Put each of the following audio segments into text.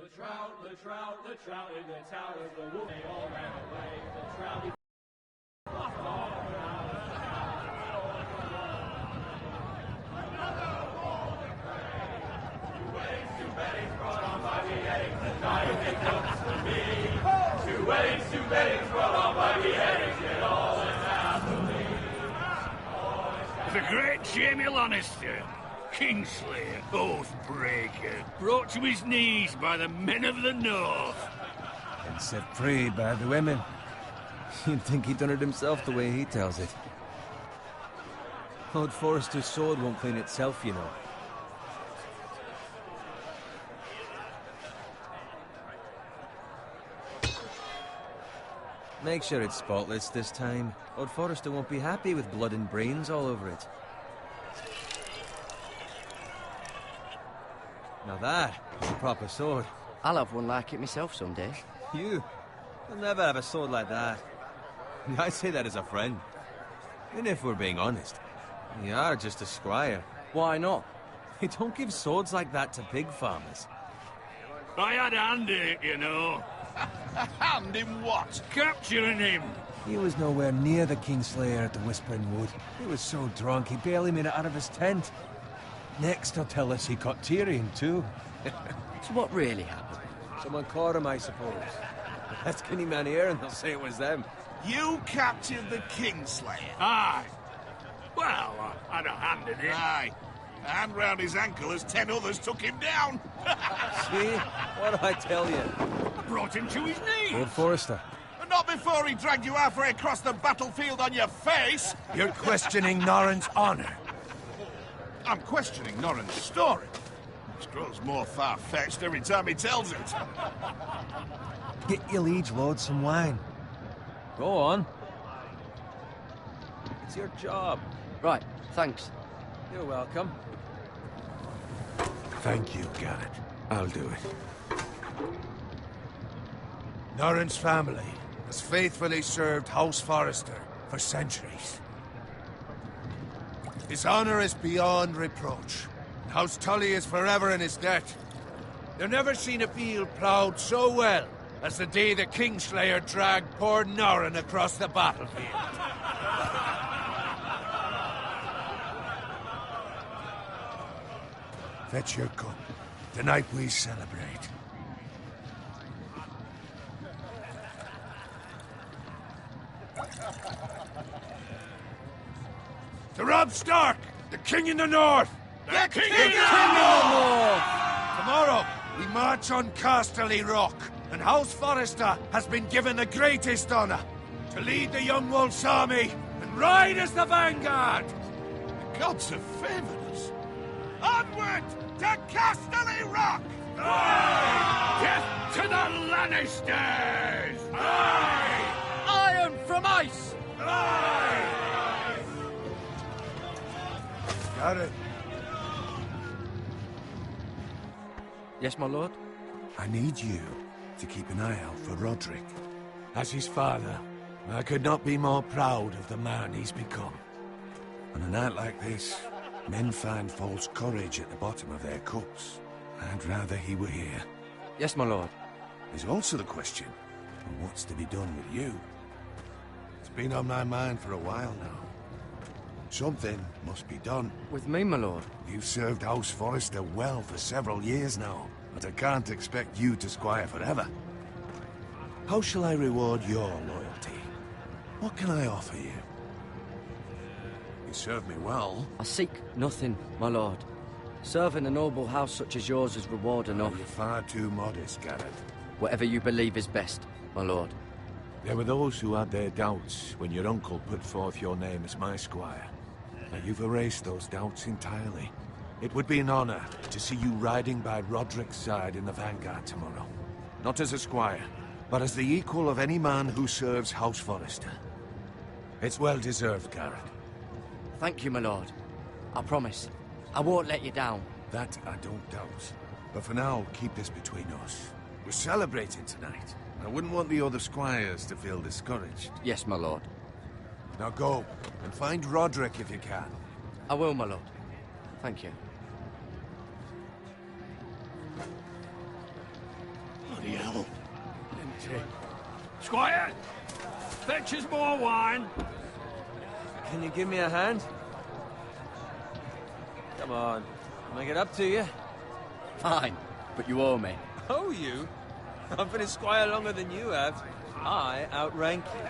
The trout in the towers, the wolf, they all ran away. The trout. Two weddings brought on by beheadings, yet all is happily. The great Jamie Lannister, Kingslayer, Oathbreaker, brought to his knees by the men of the North. And set free by the women. You'd think he'd done it himself the way he tells it. Lord Forrester's sword won't clean itself, you know. Make sure it's spotless this time. Lord Forrester won't be happy with blood and brains all over it. Now that is a proper sword. I'll have one like it myself someday. You'll never have a sword like that. I say that as a friend. And if we're being honest, you are just a squire. Why not? You don't give swords like that to pig farmers. I had a hand in it, you know. A hand in what? Capturing him. He was nowhere near the Kingslayer at the Whispering Wood. He was so drunk he barely made it out of his tent. Next he'll tell us he caught Tyrion too. So what really happened? Someone caught him, I suppose. Ask any man here and they'll say it was them. You captured the Kingslayer? Aye. Well, I had a hand in it. Aye. A hand round his ankle as 10 others took him down. See? What do I tell you? I brought him to his knees. Lord Forrester. But not before he dragged you halfway across the battlefield on your face. You're questioning Norrin's honor. I'm questioning Norrin's story. It grows more far-fetched every time he tells it. Get your liege lord some wine. Go on. It's your job. Right, thanks. You're welcome. Thank you, Garrett. I'll do it. Norrin's family has faithfully served House Forrester for centuries. His honor is beyond reproach. House Tully is forever in his debt. You've never seen a field ploughed so well as the day the Kingslayer dragged poor Norrin across the battlefield. Fetch your cup. Tonight we celebrate. To Robb Stark, the King in the North! The King in the North! Tomorrow, we march on Casterly Rock, and House Forrester has been given the greatest honor to lead the Young Wolf's army and ride as the vanguard! The gods have favored us. Onward to Casterly Rock! Aye! Death to the Lannisters! Aye! Iron from ice! Aye! Got it. Yes, my lord? I need you to keep an eye out for Roderick. As his father, I could not be more proud of the man he's become. On a night like this, men find false courage at the bottom of their cups. I'd rather he were here. Yes, my lord. There's also the question of what's to be done with you. It's been on my mind for a while now. Something must be done. With me, my lord? You've served House Forrester well for several years now, but I can't expect you to squire forever. How shall I reward your loyalty? What can I offer you? You served me well. I seek nothing, my lord. Serving a noble house such as yours is reward enough. You're far too modest, Garrett. Whatever you believe is best, my lord. There were those who had their doubts when your uncle put forth your name as my squire. Now you've erased those doubts entirely. It would be an honor to see you riding by Roderick's side in the vanguard tomorrow. Not as a squire, but as the equal of any man who serves House Forrester. It's well deserved, Garrett. Thank you, my lord. I promise. I won't let you down. That I don't doubt. But for now, keep this between us. We're celebrating tonight. I wouldn't want the other squires to feel discouraged. Yes, my lord. Now go, and find Roderick if you can. I will, my lord. Thank you. plenty. Squire, fetch us more wine. Can you give me a hand? Come on. Make it up to you. Fine, but you owe me. Oh, you? I've been a squire longer than you have. I outrank you.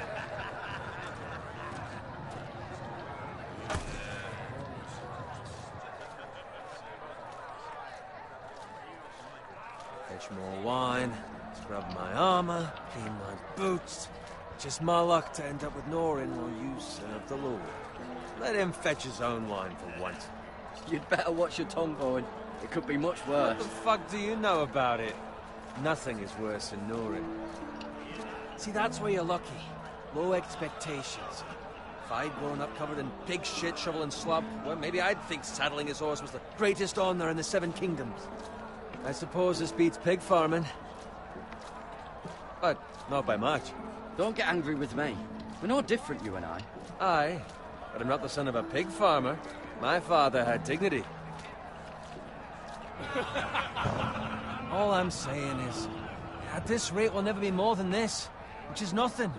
Fetch more wine, scrub my armor, clean my boots. Just my luck to end up with Norin while you serve the Lord. Let him fetch his own wine for once. You'd better watch your tongue, Bowen. It could be much worse. What the fuck do you know about it? Nothing is worse than Norin. See, that's where you're lucky. Low expectations. If I'd grown up covered in pig shit, shovel and slop, well, maybe I'd think saddling his horse was the greatest honor in the Seven Kingdoms. I suppose this beats pig farming. But not by much. Don't get angry with me. We're no different, you and I. Aye, but I'm not the son of a pig farmer. My father had dignity. All I'm saying is, at this rate we'll never be more than this, which is nothing.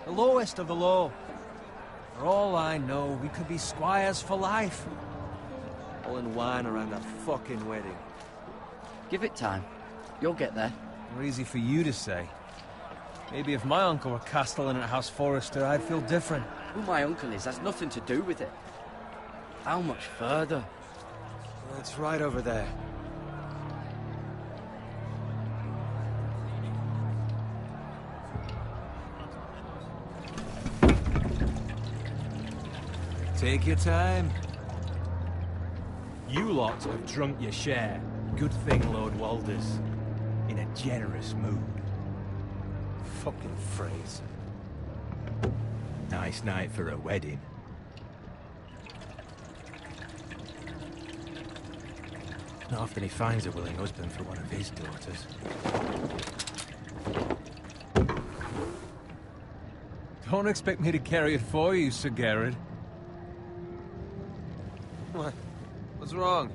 The lowest of the low. For all I know, we could be squires for life. All in wine around a fucking wedding. Give it time. You'll get there. More easy for you to say. Maybe if my uncle were castellan at House Forrester, I'd feel different. Who my uncle is has nothing to do with it. How much further? Well, it's right over there. Take your time. You lot have drunk your share. Good thing Lord Walder's in a generous mood. Fucking phrase. Nice night for a wedding. Not often he finds a willing husband for one of his daughters. Don't expect me to carry it for you, Sir Garrett. What? What's wrong?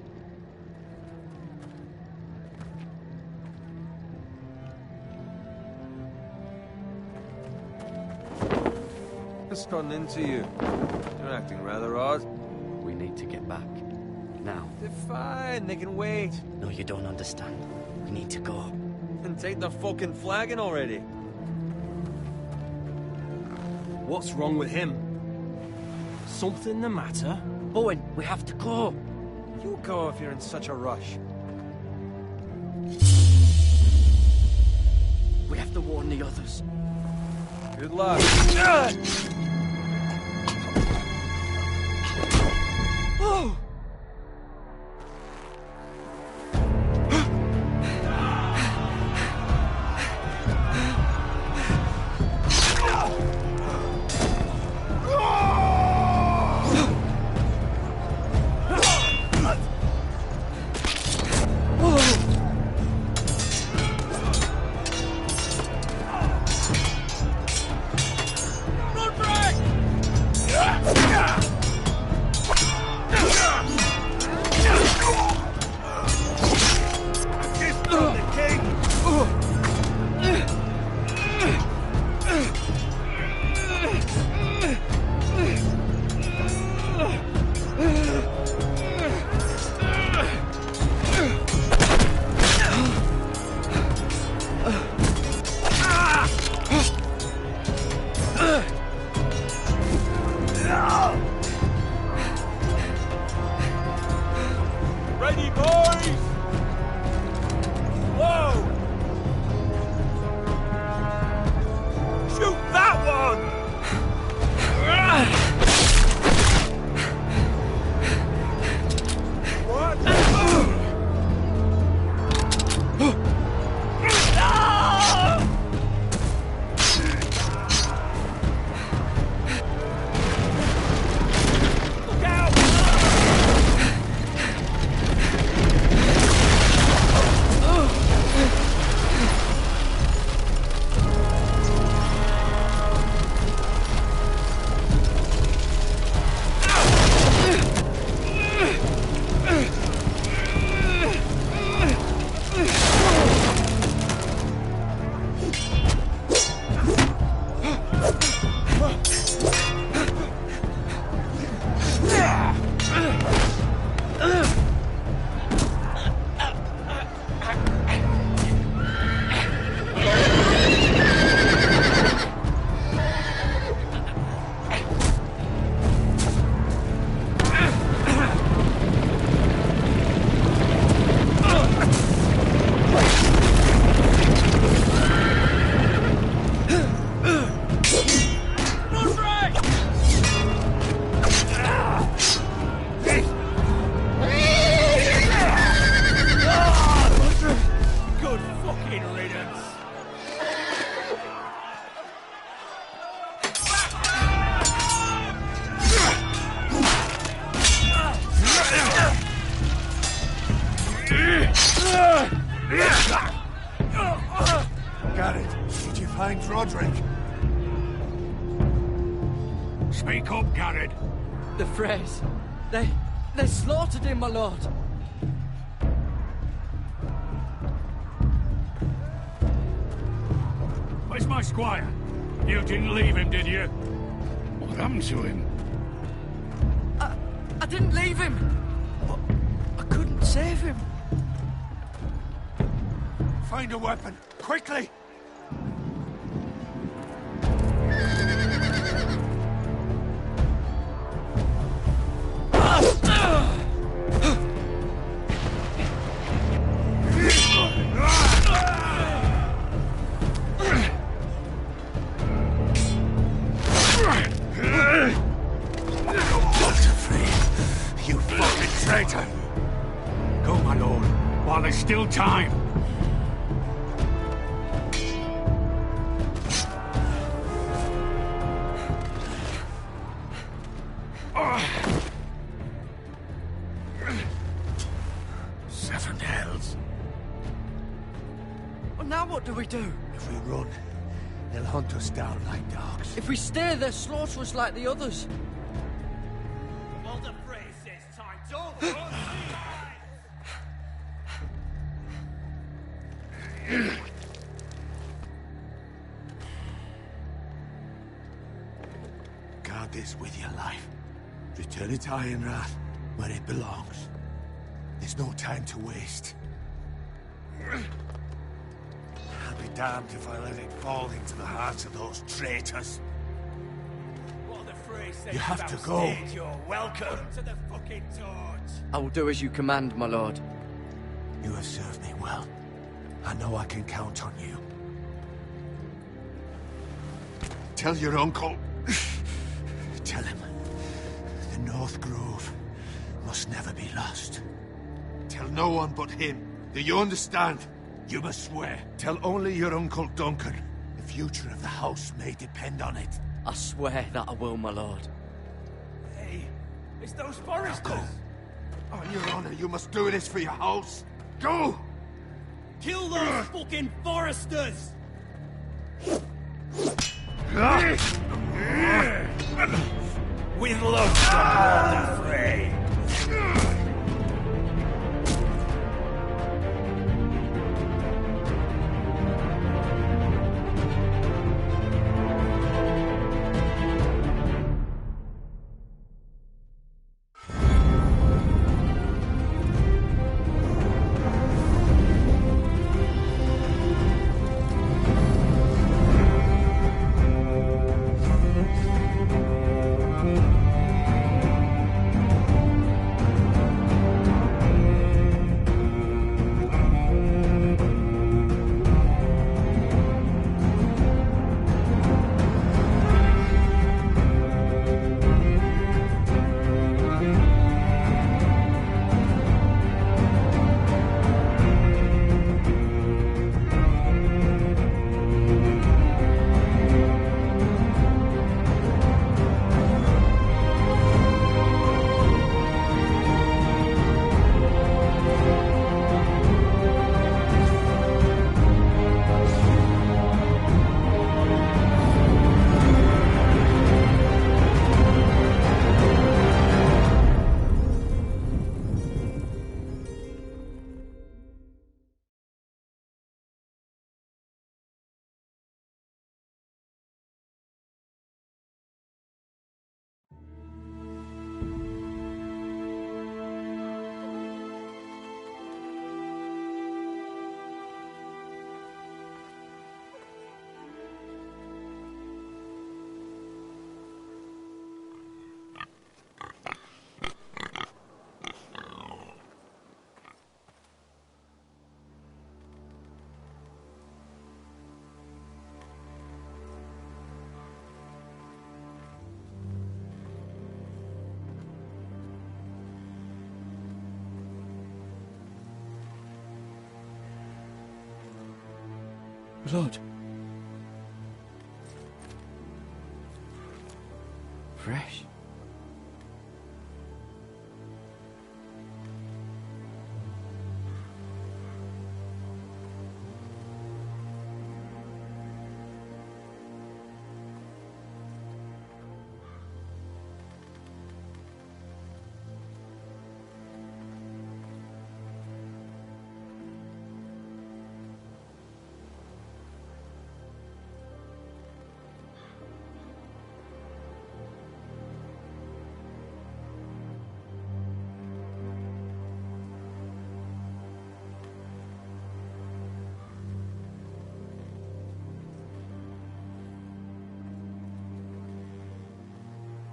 What's gotten into you? You're acting rather odd. We need to get back. Now. They're fine, they can wait. No, you don't understand. We need to go. And take the fucking flagon already. What's wrong with him? Something the matter? Bowen, we have to go. You go if you're in such a rush. We have to warn the others. Good luck. Oh! Run, Brad! vengeance. Garrett, did you find Roderick? Speak up, Garrett. The Freys. They slaughtered him, my lord. Where's my squire? You didn't leave him, did you? What happened to him? I didn't leave him. But I couldn't save him. Find a weapon, quickly! You fucking traitor! Go, my lord, while there's still time. Seven hells. Well, now what do we do? If we run, they'll hunt us down like dogs. If we stay, they'll slaughter us like the others. Well, the phrase says time's over. Guard this with your life. Return it to Ironrath, where it belongs. There's no time to waste. I'll be damned if I let it fall into the hearts of those traitors. Well, the phrase says You have to go. You're welcome to the fucking torch. I will do as you command, my lord. You have served me well. I know I can count on you. Tell your uncle. Tell him. The North Grove must never be lost. Tell no one but him. Do you understand? You must swear. Tell only your Uncle Duncan. The future of the house may depend on it. I swear that I will, my lord. Hey, it's those foresters. Go. On your honor, you must do this for your house. Go! Kill those fucking foresters! With love from Lord the Frey. Blood. Fresh.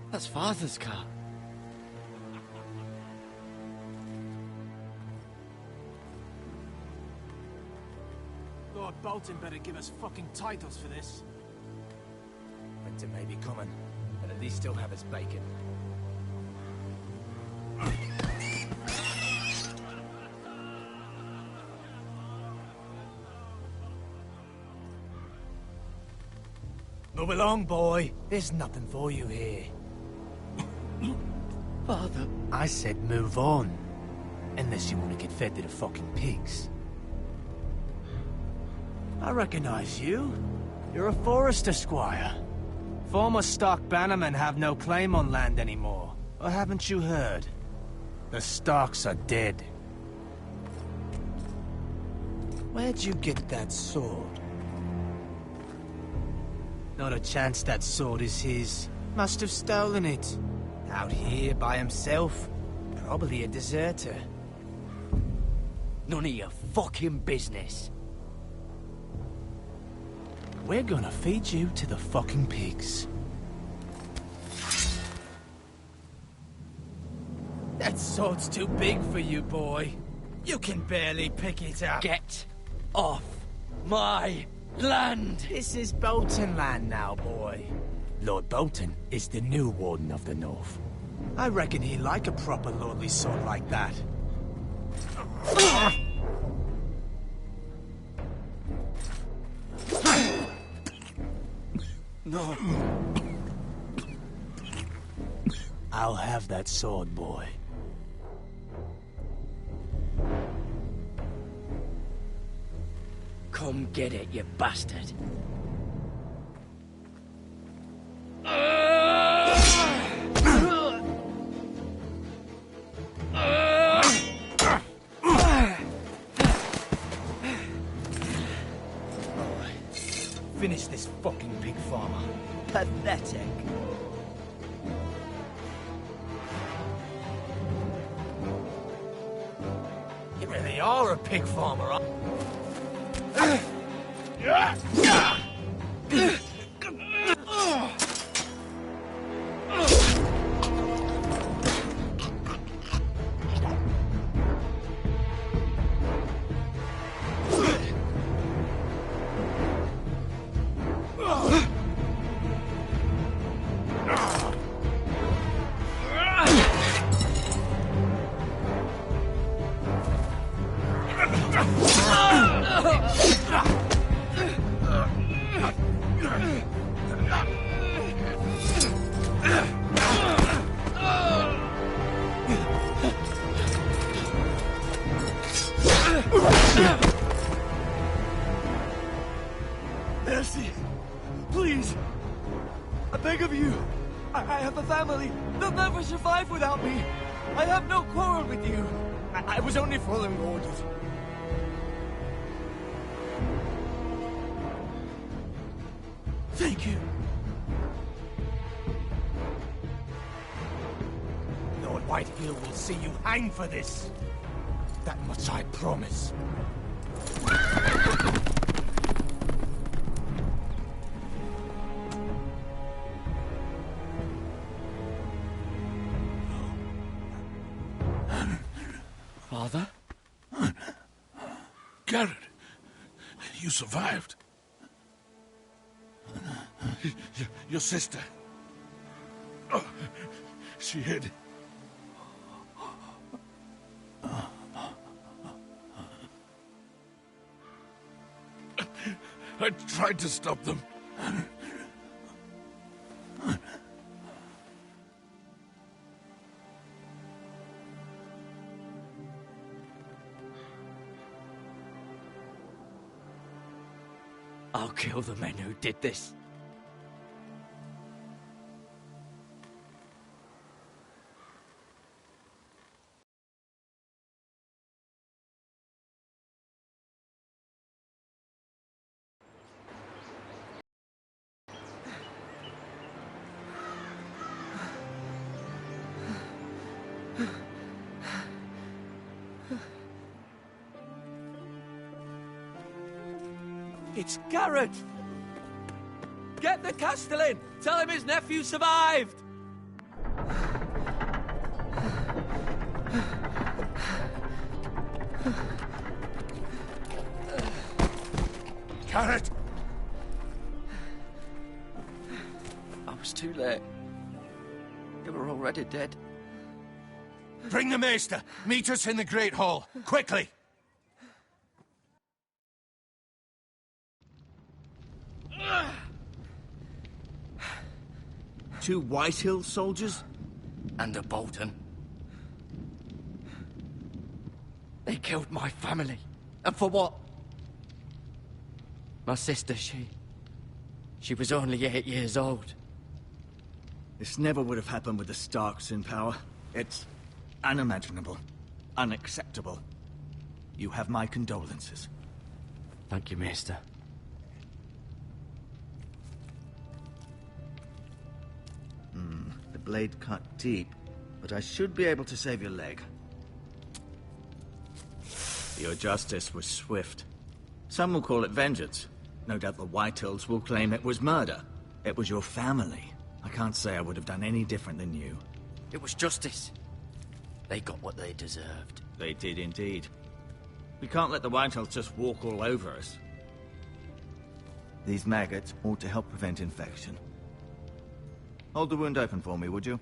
That's Father's car. Lord Bolton better give us fucking titles for this. Winter may be coming, but at least still have his bacon. Move along, boy. There's nothing for you here. Father. I said move on. Unless you want to get fed to the fucking pigs. I recognize you. You're a Forester squire. Former Stark bannermen have no claim on land anymore. Or haven't you heard? The Starks are dead. Where'd you get that sword? Not a chance that sword is his. Must have stolen it. Out here by himself. Probably a deserter. None of your fucking business. We're gonna feed you to the fucking pigs. That sword's too big for you, boy. You can barely pick it up. Get off my land! This is Bolton land now, boy. Lord Bolton is the new Warden of the North. I reckon he'd like a proper lordly sword like that. No. I'll have that sword, boy. Come get it, you bastard. Finish this fucking pig farmer. Pathetic. You really are a pig farmer, huh? Mercy! Please! I beg of you! I have a family! They'll never survive without me! I have no quarrel with you! I was only following orders. Thank you. Lord Whitehill will see you hang for this. That much I promise. Father? Garrett, you survived. Your sister. Oh, she hid. I tried to stop them. I'll kill the men who did this. It's Garrett! Get the Castellan! Tell him his nephew survived! Garrett! I was too late. They were already dead. Bring the Maester! Meet us in the Great Hall! Quickly! Two Whitehill soldiers? And a Bolton. They killed my family. And for what? My sister, she was only 8 years old. This never would have happened with the Starks in power. It's unimaginable. Unacceptable. You have my condolences. Thank you, Maester. The blade cut deep, but I should be able to save your leg. Your justice was swift. Some will call it vengeance. No doubt the Whitehills will claim it was murder. It was your family. I can't say I would have done any different than you. It was justice. They got what they deserved. They did indeed. We can't let the Whitehills just walk all over us. These maggots ought to help prevent infection. Hold the wound open for me, would you?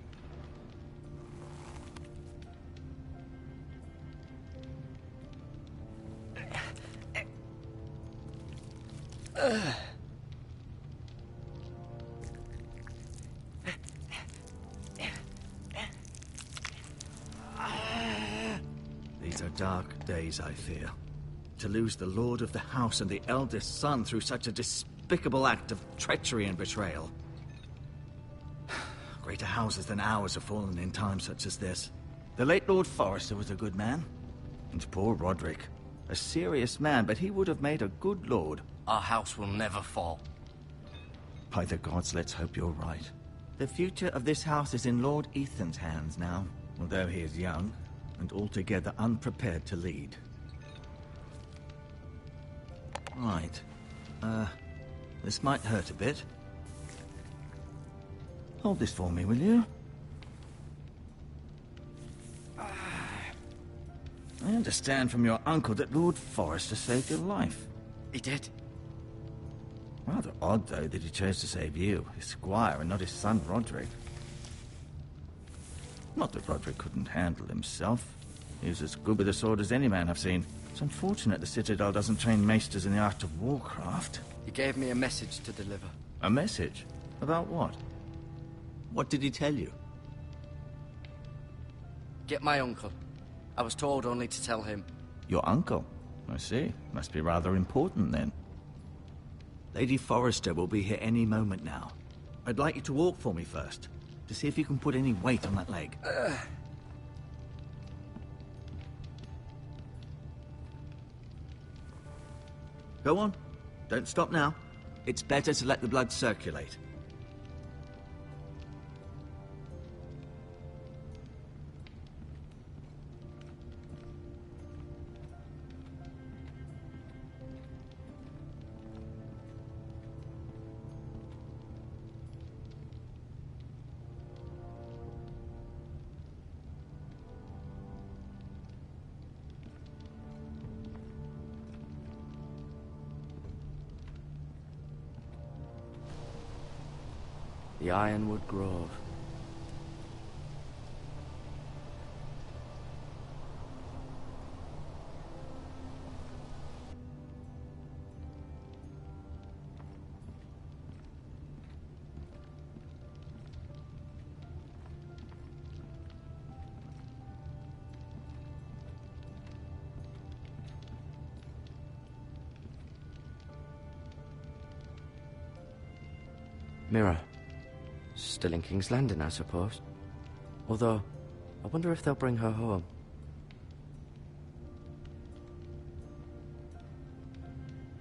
These are dark days, I fear. To lose the lord of the house and the eldest son through such a despicable act of treachery and betrayal. Greater houses than ours have fallen in times such as this. The late Lord Forrester was a good man. And poor Roderick. A serious man, but he would have made a good lord. Our house will never fall. By the gods, let's hope you're right. The future of this house is in Lord Ethan's hands now, although he is young and altogether unprepared to lead. Right. This might hurt a bit. Hold this for me, will you? I understand from your uncle that Lord Forrester saved your life. He did. Rather odd, though, that he chose to save you, his squire, and not his son Roderick. Not that Roderick couldn't handle himself. He was as good with a sword as any man I've seen. It's unfortunate the Citadel doesn't train maesters in the art of warcraft. He gave me a message to deliver. A message? About what? What did he tell you? Get my uncle. I was told only to tell him. Your uncle? I see. Must be rather important, then. Lady Forrester will be here any moment now. I'd like you to walk for me first, to see if you can put any weight on that leg. Go on. Don't stop now. It's better to let the blood circulate. The Ironwood Grove. Mirror. Still in King's Landing, I suppose. Although, I wonder if they'll bring her home.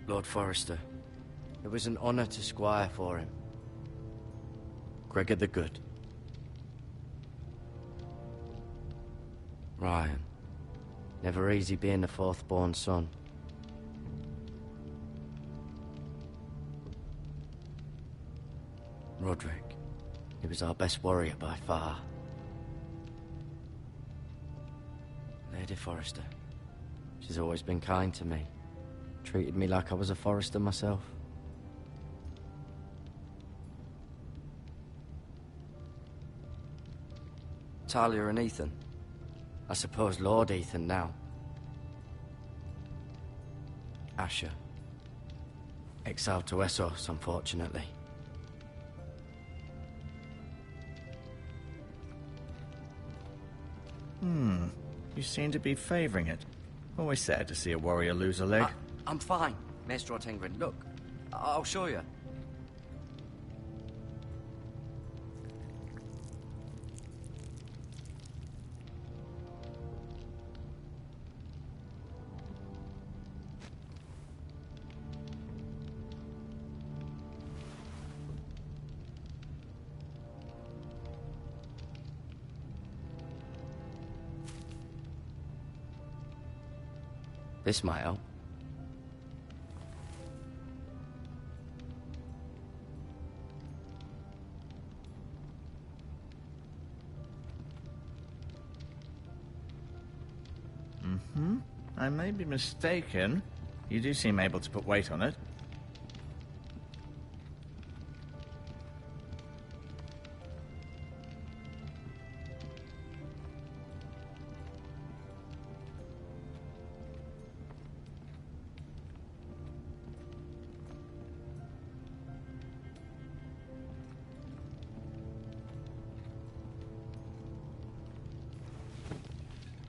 Lord Forrester, it was an honor to squire for him. Gregor the Good. Ryan. Never easy being the fourth-born son. Roderick. He was our best warrior by far. Lady Forrester. She's always been kind to me. Treated me like I was a Forrester myself. Talia and Ethan. I suppose Lord Ethan now. Asher. Exiled to Essos, unfortunately. You seem to be favoring it. Always sad to see a warrior lose a leg. I'm fine, Maestro Tengrin. Look, I'll show you. This might help. I may be mistaken. You do seem able to put weight on it.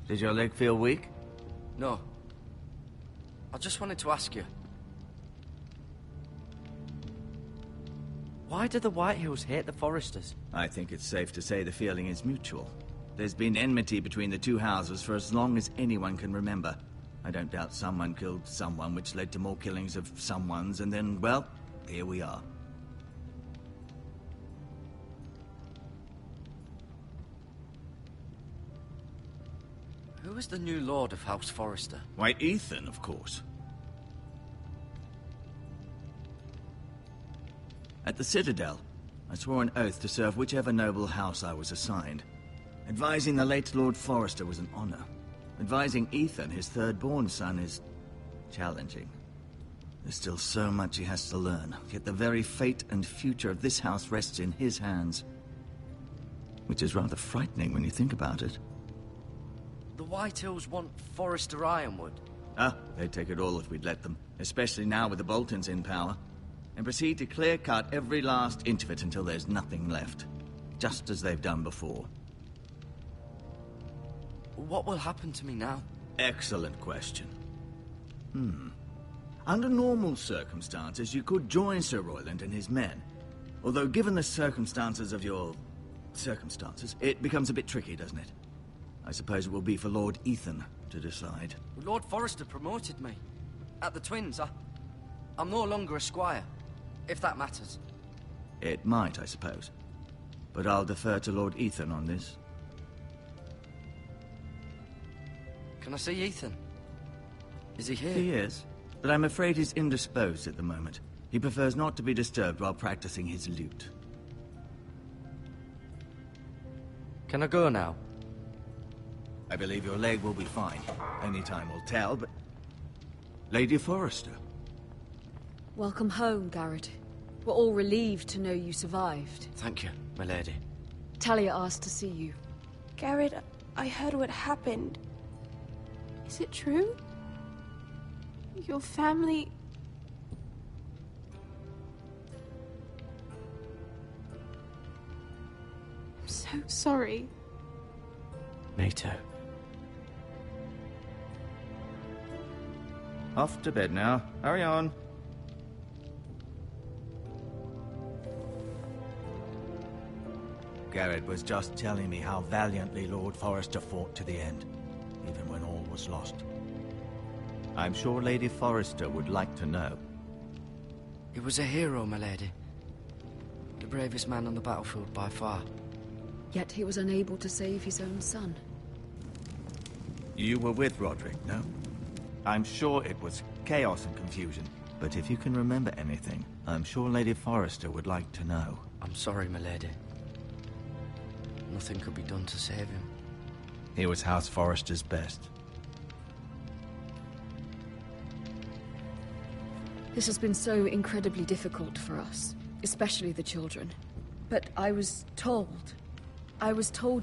Did your leg feel weak? No. I just wanted to ask you. Why do the Whitehills hate the Forresters? I think it's safe to say the feeling is mutual. There's been enmity between the two houses for as long as anyone can remember. I don't doubt someone killed someone, which led to more killings of someones, and then, well, here we are. Who is the new Lord of House Forrester? Why, Ethan, of course. At the Citadel, I swore an oath to serve whichever noble house I was assigned. Advising the late Lord Forrester was an honor. Advising Ethan, his third-born son, is challenging. There's still so much he has to learn, yet the very fate and future of this house rests in his hands. Which is rather frightening when you think about it. The Whitehills want Forrester Ironwood. They'd take it all if we'd let them, especially now with the Boltons in power. And proceed to clear-cut every last inch of it until there's nothing left. Just as they've done before. What will happen to me now? Excellent question. Under normal circumstances, you could join Sir Royland and his men. Although given the circumstances of your... circumstances, it becomes a bit tricky, doesn't it? I suppose it will be for Lord Ethan to decide. Lord Forrester promoted me. At the Twins, I'm no longer a squire. If that matters. It might, I suppose. But I'll defer to Lord Ethan on this. Can I see Ethan? Is he here? He is, but I'm afraid he's indisposed at the moment. He prefers not to be disturbed while practicing his lute. Can I go now? I believe your leg will be fine. Only time will tell, but... Lady Forrester. Welcome home, Garrett. We're all relieved to know you survived. Thank you, my lady. Talia asked to see you. Garrett, I heard what happened. Is it true? Your family... I'm so sorry. Me too. Off to bed now. Hurry on. Garrett was just telling me how valiantly Lord Forrester fought to the end, even when all was lost. I'm sure Lady Forrester would like to know. He was a hero, my lady. The bravest man on the battlefield by far. Yet he was unable to save his own son. You were with Roderick, no? I'm sure it was chaos and confusion, but if you can remember anything, I'm sure Lady Forrester would like to know. I'm sorry, my lady. Nothing could be done to save him. He was House Forrester's best. This has been so incredibly difficult for us, especially the children. But I was told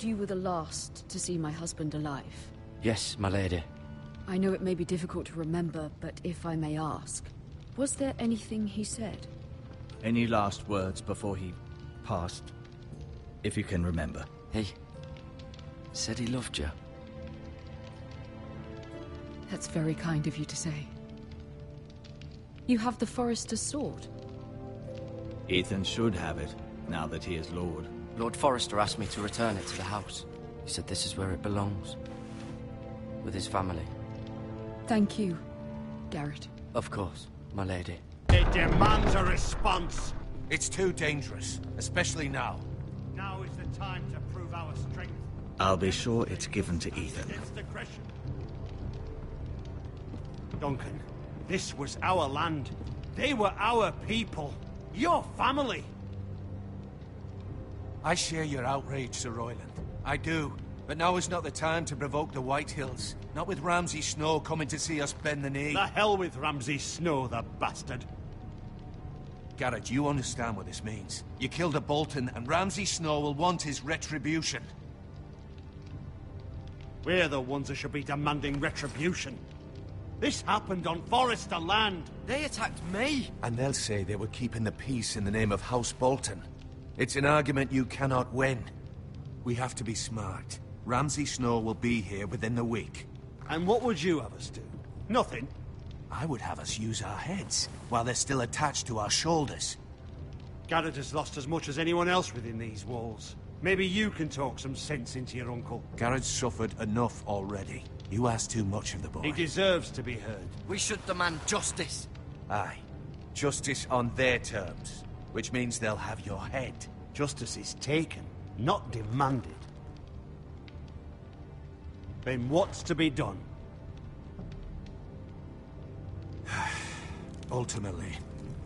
you were the last to see my husband alive. Yes, my lady. I know it may be difficult to remember, but if I may ask, was there anything he said? Any last words before he passed? If you can remember. He said he loved you. That's very kind of you to say. You have the Forrester's sword. Ethan should have it, now that he is Lord. Lord Forrester asked me to return it to the house. He said this is where it belongs. With his family. Thank you, Garrett. Of course, my lady. It demands a response. It's too dangerous, especially now. Now is the time to prove our strength. I'll be sure it's given to Ethan. Against aggression. Duncan, this was our land. They were our people. Your family. I share your outrage, Sir Royland. I do. But now is not the time to provoke the White Hills. Not with Ramsay Snow coming to see us bend the knee. The hell with Ramsay Snow, the bastard. Garrett, you understand what this means. You killed a Bolton, and Ramsay Snow will want his retribution. We're the ones that should be demanding retribution. This happened on Forrester land. They attacked me! And they'll say they were keeping the peace in the name of House Bolton. It's an argument you cannot win. We have to be smart. Ramsay Snow will be here within the week. And what would you have us do? Nothing. I would have us use our heads, while they're still attached to our shoulders. Garrett has lost as much as anyone else within these walls. Maybe you can talk some sense into your uncle. Garrett's suffered enough already. You ask too much of the boy. He deserves to be heard. We should demand justice. Aye. Justice on their terms. Which means they'll have your head. Justice is taken, not demanded. Then what's to be done? Ultimately,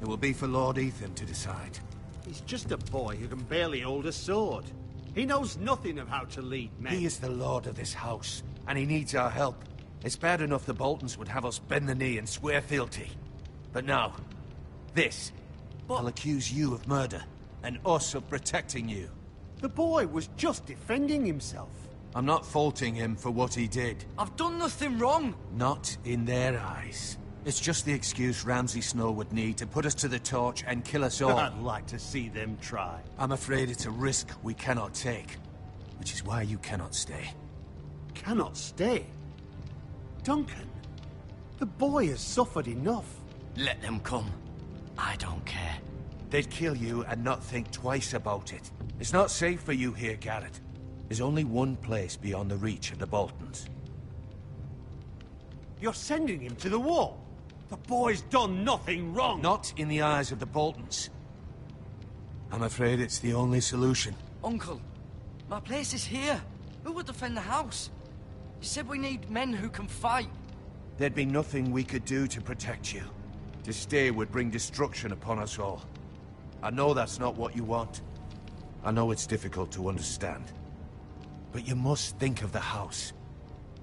it will be for Lord Ethan to decide. He's just a boy who can barely hold a sword. He knows nothing of how to lead men. He is the lord of this house, and he needs our help. It's bad enough the Boltons would have us bend the knee and swear fealty. But now, this. I'll accuse you of murder, and us of protecting you. The boy was just defending himself. I'm not faulting him for what he did. I've done nothing wrong! Not in their eyes. It's just the excuse Ramsay Snow would need to put us to the torch and kill us all. I'd like to see them try. I'm afraid it's a risk we cannot take. Which is why you cannot stay. Cannot stay? Duncan, the boy has suffered enough. Let them come. I don't care. They'd kill you and not think twice about it. It's not safe for you here, Garrett. There's only one place beyond the reach of the Boltons. You're sending him to the wall? The boy's done nothing wrong! Not in the eyes of the Boltons. I'm afraid it's the only solution. Uncle, my place is here. Who will defend the house? You said we need men who can fight. There'd be nothing we could do to protect you. To stay would bring destruction upon us all. I know that's not what you want. I know it's difficult to understand. But you must think of the house.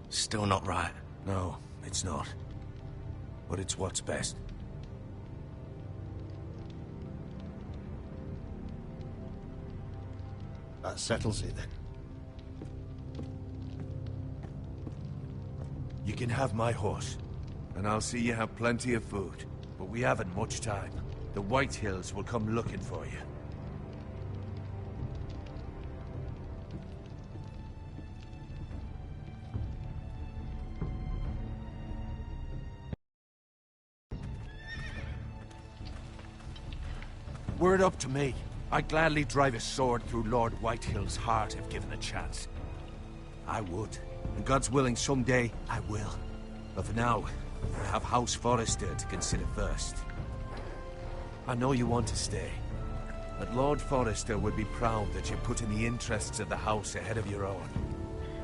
Still not right. No, it's not. But it's what's best. That settles it then. You can have my horse, and I'll see you have plenty of food. But we haven't much time. The White Hills will come looking for you. Were it up to me, I'd gladly drive a sword through Lord Whitehill's heart if given a chance. I would. And God's willing, someday I will. But for now, I have House Forrester to consider first. I know you want to stay, but Lord Forrester would be proud that you're putting the interests of the house ahead of your own.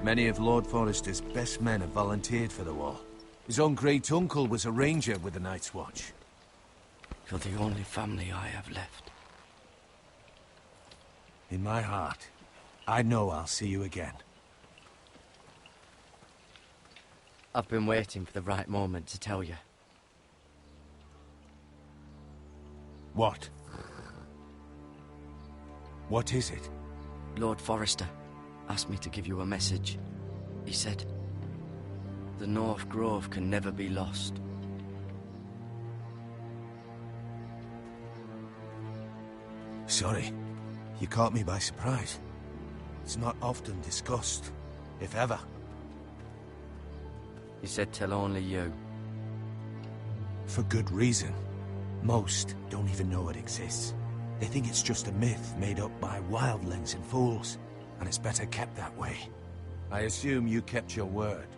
Many of Lord Forrester's best men have volunteered for the war. His own great-uncle was a ranger with the Night's Watch. You're the only family I have left. In my heart, I know I'll see you again. I've been waiting for the right moment to tell you. What? What is it? Lord Forrester asked me to give you a message. He said, the North Grove can never be lost. Sorry. You caught me by surprise. It's not often discussed, if ever. He said tell only you. For good reason. Most don't even know it exists. They think it's just a myth made up by wildlings and fools, and it's better kept that way. I assume you kept your word.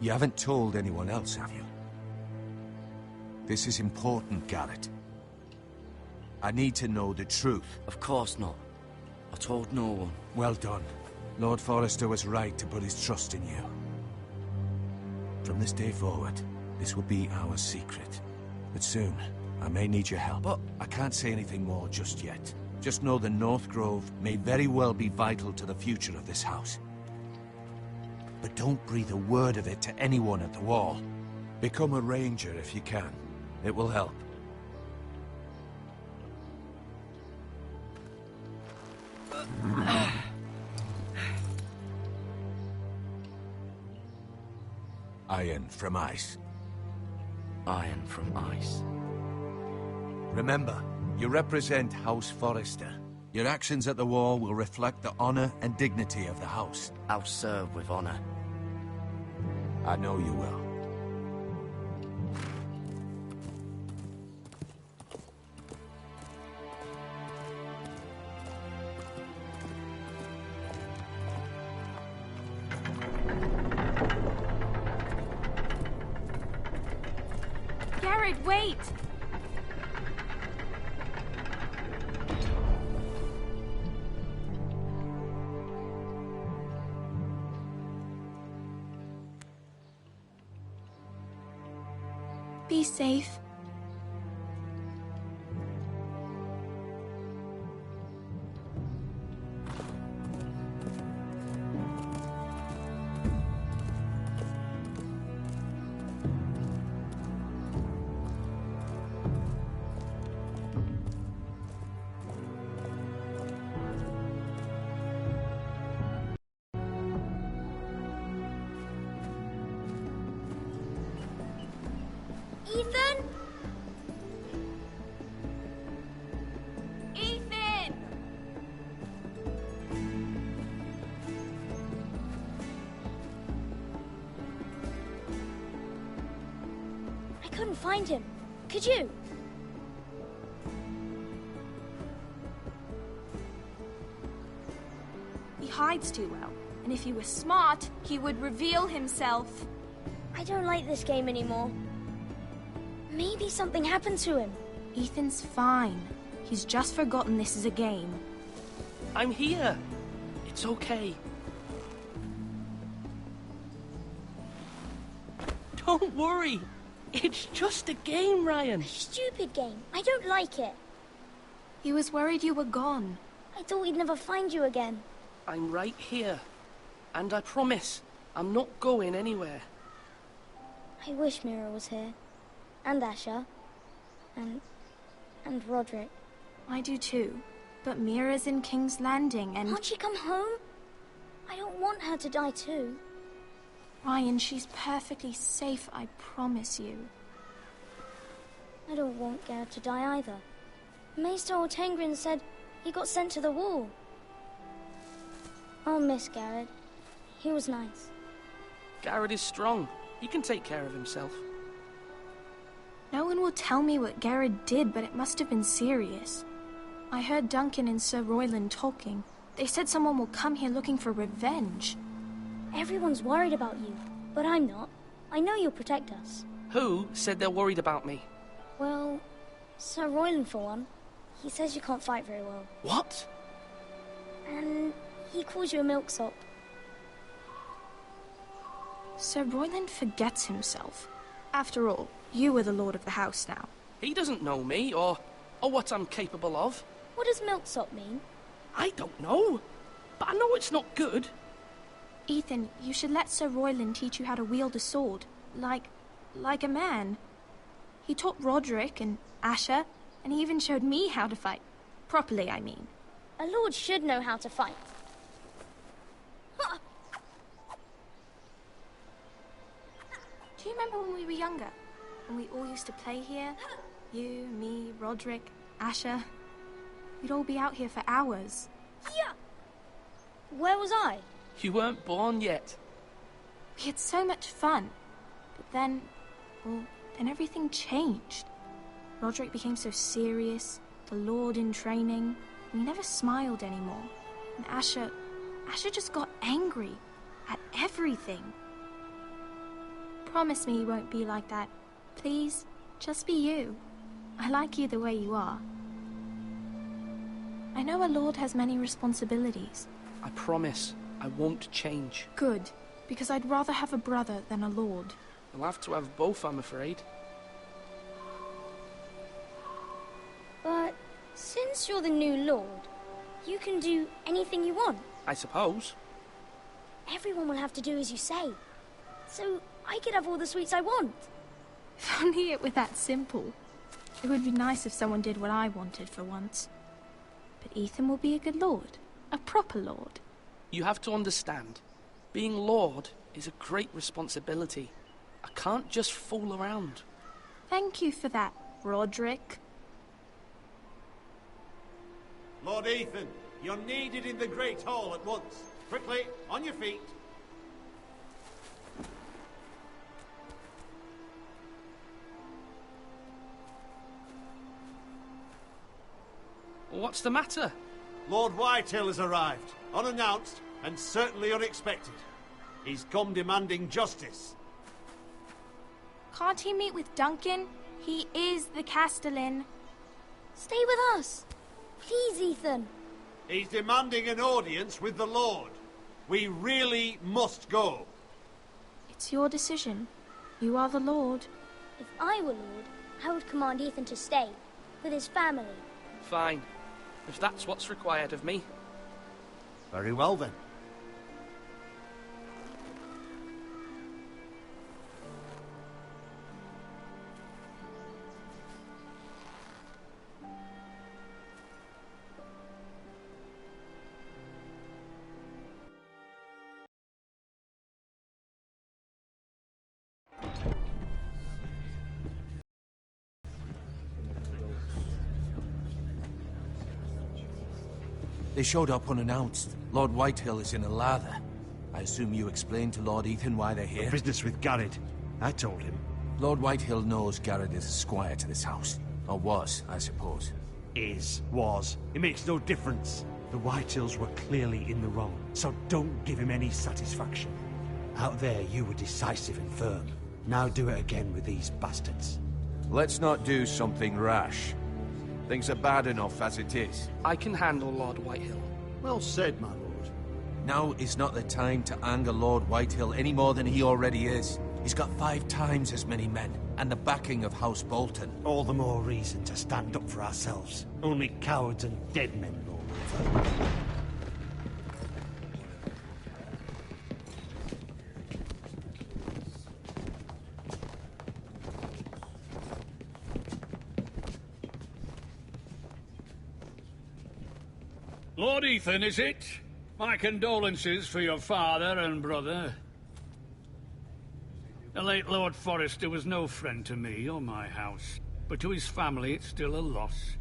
You haven't told anyone else, have you? This is important, Garrett. I need to know the truth. Of course not. I told no one. Well done. Lord Forrester was right to put his trust in you. From this day forward, this will be our secret. But soon, I may need your help. But I can't say anything more just yet. Just know the North Grove may very well be vital to the future of this house. But don't breathe a word of it to anyone at the wall. Become a ranger if you can. It will help. Iron from ice. Iron from ice. Remember, you represent House Forrester. Your actions at the war will reflect the honor and dignity of the house. I'll serve with honor. I know you will. Garrett, wait! Be safe. Ethan? Ethan! I couldn't find him. Could you? He hides too well, and if he was smart, he would reveal himself. I don't like this game anymore. Maybe something happened to him. Ethan's fine. He's just forgotten this is a game. I'm here. It's okay. Don't worry. It's just a game, Ryan. A stupid game. I don't like it. He was worried you were gone. I thought we'd never find you again. I'm right here. And I promise, I'm not going anywhere. I wish Mira was here. And Asher. And Roderick. I do too. But Mira's in King's Landing and... Can't she come home? I don't want her to die too. Ryan, she's perfectly safe, I promise you. I don't want Garrett to die either. Maester Ortengrin said he got sent to the wall. I'll miss Garrett. He was nice. Garrett is strong. He can take care of himself. No one will tell me what Garrett did, but it must have been serious. I heard Duncan and Sir Royland talking. They said someone will come here looking for revenge. Everyone's worried about you, but I'm not. I know you'll protect us. Who said they're worried about me? Well, Sir Royland for one. He says you can't fight very well. What? And he calls you a milksop. Sir Royland forgets himself. After all, you are the lord of the house now. He doesn't know me, or what I'm capable of. What does milksop mean? I don't know, but I know it's not good. Ethan, you should let Sir Royland teach you how to wield a sword, like a man. He taught Roderick and Asher, and he even showed me how to fight. Properly, I mean. A lord should know how to fight. Do you remember when we were younger? When we all used to play here? You, me, Roderick, Asher. We'd all be out here for hours. Yeah. Where was I? You weren't born yet. We had so much fun. But then, well, then everything changed. Roderick became so serious, the lord in training, and he never smiled anymore. And Asher just got angry at everything. Promise me you won't be like that. Please, just be you. I like you the way you are. I know a lord has many responsibilities. I promise I won't change. Good, because I'd rather have a brother than a lord. You'll have to have both, I'm afraid. But since you're the new lord, you can do anything you want. I suppose. Everyone will have to do as you say. So I could have all the sweets I want. If only it were that simple. It would be nice if someone did what I wanted for once. But Ethan will be a good lord. A proper lord. You have to understand. Being lord is a great responsibility. I can't just fool around. Thank you for that, Roderick. Lord Ethan, you're needed in the Great Hall at once. Quickly, on your feet. What's the matter? Lord Whitehill has arrived, unannounced and certainly unexpected. He's come demanding justice. Can't he meet with Duncan? He is the Castellan. Stay with us. Please, Ethan. He's demanding an audience with the Lord. We really must go. It's your decision. You are the Lord. If I were Lord, I would command Ethan to stay, with his family. Fine. If that's what's required of me. Very well, then. They showed up unannounced. Lord Whitehill is in a lather. I assume you explained to Lord Ethan why they're here? Business with Garrett. I told him. Lord Whitehill knows Garrett is a squire to this house. Or was, I suppose. Was. It makes no difference. The Whitehills were clearly in the wrong, so don't give him any satisfaction. Out there, you were decisive and firm. Now do it again with these bastards. Let's not do something rash. Things are bad enough as it is. I can handle Lord Whitehill. Well said, my lord. Now is not the time to anger Lord Whitehill any more than he already is. He's got 5 times as many men, and the backing of House Bolton. All the more reason to stand up for ourselves. Only cowards and dead men roll over. Lord Ethan, is it? My condolences for your father and brother. The late Lord Forrester was no friend to me or my house, but to his family it's still a loss.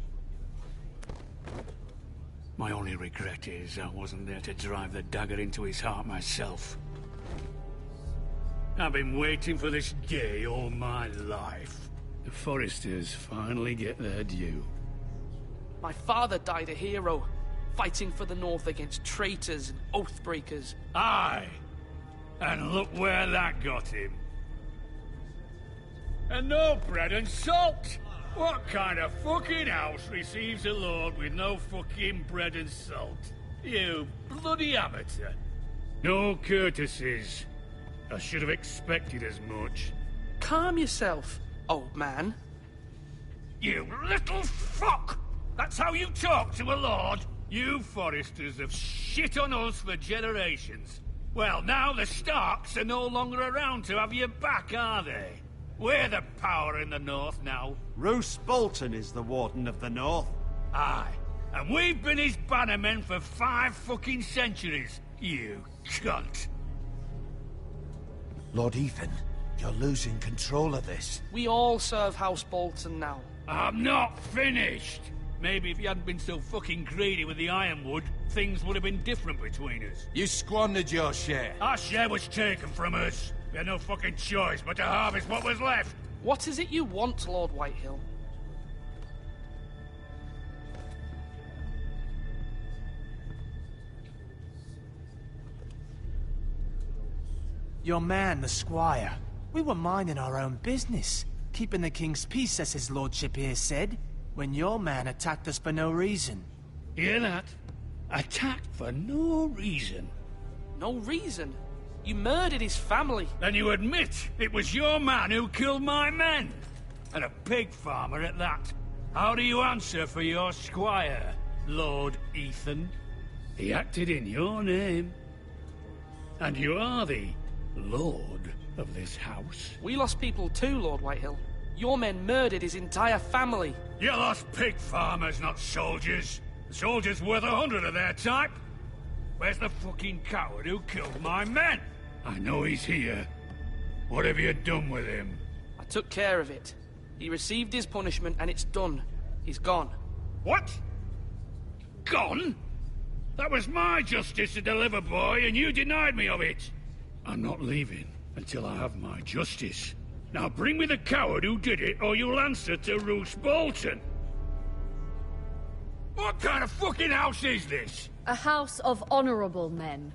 My only regret is I wasn't there to drive the dagger into his heart myself. I've been waiting for this day all my life. The Forresters finally get their due. My father died a hero, fighting for the North against traitors and oath-breakers. Aye. And look where that got him. And no bread and salt! What kind of fucking house receives a lord with no fucking bread and salt? You bloody amateur. No courtesies. I should have expected as much. Calm yourself, old man. You little fuck! That's how you talk to a lord? You Foresters have shit on us for generations. Well, now the Starks are no longer around to have your back, are they? We're the power in the North now. Roose Bolton is the Warden of the North. Aye. And we've been his bannermen for 5 fucking centuries. You cunt. Lord Ethan, you're losing control of this. We all serve House Bolton now. I'm not finished. Maybe if you hadn't been so fucking greedy with the ironwood, things would have been different between us. You squandered your share. Our share was taken from us. We had no fucking choice but to harvest what was left. What is it you want, Lord Whitehill? Your man, the squire. We were minding our own business, keeping the king's peace, as his lordship here said, when your man attacked us for no reason. Hear that? Attacked for no reason. No reason? You murdered his family. Then you admit it was your man who killed my men. And a pig farmer at that. How do you answer for your squire, Lord Ethan? He acted in your name. And you are the lord of this house. We lost people too, Lord Whitehill. Your men murdered his entire family. You lost pig farmers, not soldiers. The soldiers worth 100 of their type. Where's the fucking coward who killed my men? I know he's here. What have you done with him? I took care of it. He received his punishment and it's done. He's gone. What? Gone? That was my justice to deliver, boy, and you denied me of it. I'm not leaving until I have my justice. Now bring me the coward who did it, or you'll answer to Roose Bolton. What kind of fucking house is this? A house of honorable men.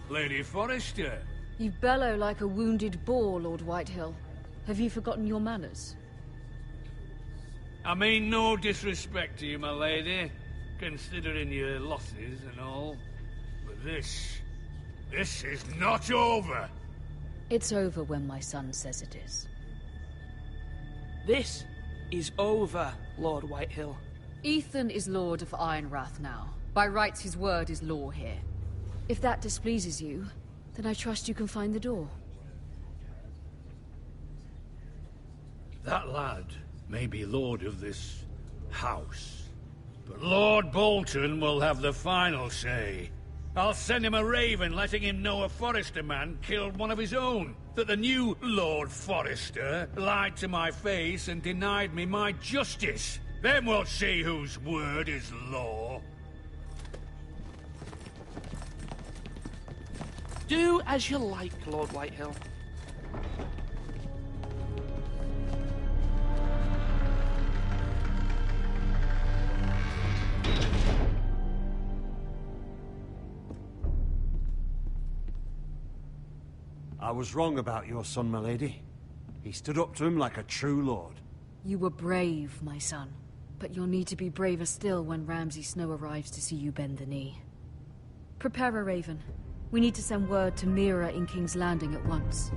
Lady Forrester. You bellow like a wounded boar, Lord Whitehill. Have you forgotten your manners? I mean no disrespect to you, my lady, considering your losses and all. But this is not over. It's over when my son says it is. This is over, Lord Whitehill. Ethan is Lord of Ironrath now. By rights, his word is law here. If that displeases you, then I trust you can find the door. That lad may be lord of this house, but Lord Bolton will have the final say. I'll send him a raven letting him know a Forrester man killed one of his own. That the new Lord Forrester lied to my face and denied me my justice. Then we'll see whose word is law. Do as you like, Lord Whitehill. I was wrong about your son, my lady. He stood up to him like a true lord. You were brave, my son. But you'll need to be braver still when Ramsay Snow arrives to see you bend the knee. Prepare a raven. We need to send word to Mira in King's Landing at once.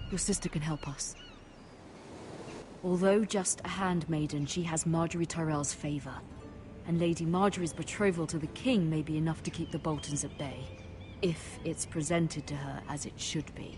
Your sister can help us. Although just a handmaiden, she has Marjorie Tyrell's favor. And Lady Marjorie's betrothal to the king may be enough to keep the Boltons at bay. If it's presented to her as it should be.